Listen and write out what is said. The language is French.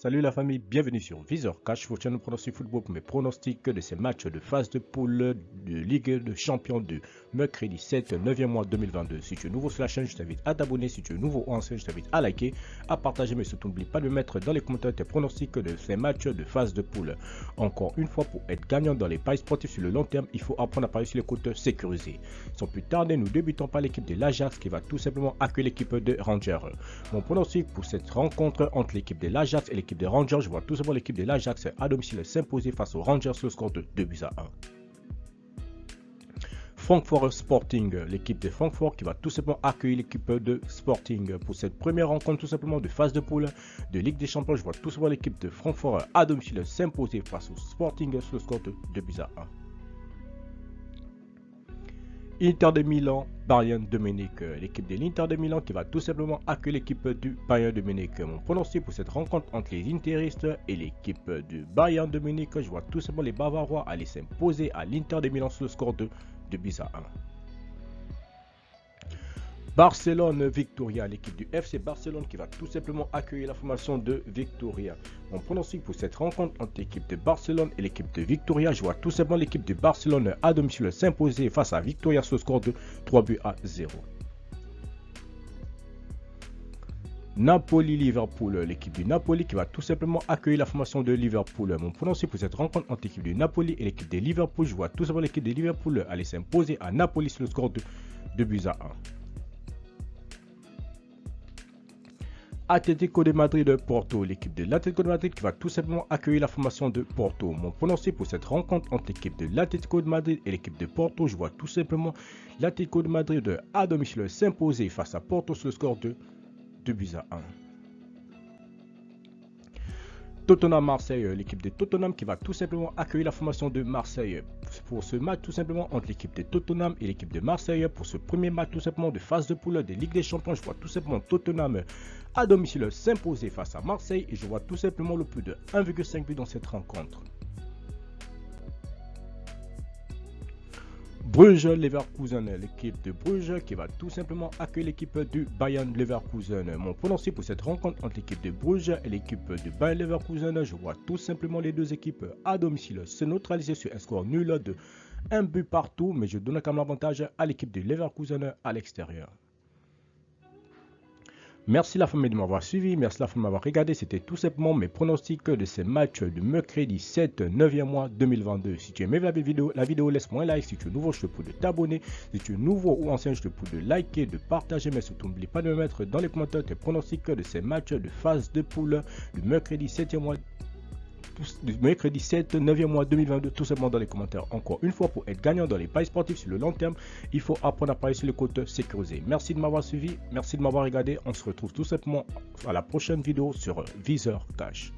Salut la famille, bienvenue sur Viseur Cash, votre chaîne de pronostic football pour mes pronostics de ces matchs de phase de poule de Ligue de Champions de mercredi 7 9e mois 2022. Si tu es nouveau sur la chaîne, je t'invite à t'abonner. Si tu es nouveau ou ancien, je t'invite à liker, à partager, mais surtout n'oublie pas de mettre dans les commentaires tes pronostics de ces matchs de phase de poule. Encore une fois, pour être gagnant dans les paris sportifs sur le long terme, il faut apprendre à parier sur les comptes sécurisés. Sans plus tarder, nous débutons par l'équipe de l'Ajax qui va tout simplement accueillir l'équipe de Rangers. Mon pronostic pour cette rencontre entre l'équipe de l'Ajax et l'équipe de Rangers, je vois tout simplement l'équipe de l'Ajax à domicile s'imposer face aux Rangers sur le score de 2-1. Francfort Sporting, l'équipe de Francfort qui va tout simplement accueillir l'équipe de Sporting pour cette première rencontre tout simplement de phase de poule de Ligue des Champions. Je vois tout simplement l'équipe de Francfort à domicile s'imposer face au Sporting sur le score de 2-1. Inter de Milan, Bayern de Munich, l'équipe de l'Inter de Milan qui va tout simplement accueillir l'équipe du Bayern de Munich. Mon pronostic pour cette rencontre entre les Interistes et l'équipe du Bayern de Munich, je vois tout simplement les Bavarois aller s'imposer à l'Inter de Milan sur le score de 2-1. Barcelone Victoria, l'équipe du FC Barcelone qui va tout simplement accueillir la formation de Victoria. Mon pronostic pour cette rencontre entre l'équipe de Barcelone et l'équipe de Victoria, je vois tout simplement l'équipe de Barcelone à domicile s'imposer face à Victoria sur le score de 3-0. Napoli-Liverpool, l'équipe du Napoli qui va tout simplement accueillir la formation de Liverpool. Mon pronostic pour cette rencontre entre l'équipe du Napoli et l'équipe de Liverpool, je vois tout simplement l'équipe de Liverpool aller s'imposer à Napoli sur le score de 2-1. Atlético de Madrid Porto, l'équipe de l'Atlético de Madrid qui va tout simplement accueillir la formation de Porto. Mon pronostic pour cette rencontre entre l'équipe de l'Atlético de Madrid et l'équipe de Porto, je vois tout simplement l'Atlético de Madrid à domicile s'imposer face à Porto sur le score de 2-1. Tottenham-Marseille, l'équipe de Tottenham qui va tout simplement accueillir la formation de Marseille. Pour ce match tout simplement entre l'équipe de Tottenham et l'équipe de Marseille, pour ce premier match tout simplement de phase de poule de Ligue des Champions, je vois tout simplement Tottenham à domicile s'imposer face à Marseille et je vois tout simplement le plus de 1,5 but dans cette rencontre. Bruges-Leverkusen, l'équipe de Bruges qui va tout simplement accueillir l'équipe du Bayern Leverkusen. Mon pronostic pour cette rencontre entre l'équipe de Bruges et l'équipe du Bayern Leverkusen, je vois tout simplement les deux équipes à domicile se neutraliser sur un score nul de 1 but partout, mais je donne quand même l'avantage à l'équipe de Leverkusen à l'extérieur. Merci la famille de m'avoir suivi, merci la famille de m'avoir regardé. C'était tout simplement mes pronostics de ces matchs de mercredi 7 9e mois 2022. Si tu aimais la vidéo, laisse-moi un like. Si tu es nouveau, je te prie de t'abonner. Si tu es nouveau ou ancien, je te prie de liker, de partager. Mais surtout, n'oublie pas de me mettre dans les commentaires tes pronostics de ces matchs de phase de poule du mercredi 7 9e mois 2022, tout simplement dans les commentaires. Encore une fois, pour être gagnant dans les paris sportifs sur le long terme, il faut apprendre à parier sur les comptes sécurisés. Merci de m'avoir suivi, merci de m'avoir regardé. On se retrouve tout simplement à la prochaine vidéo sur Viseur Cash.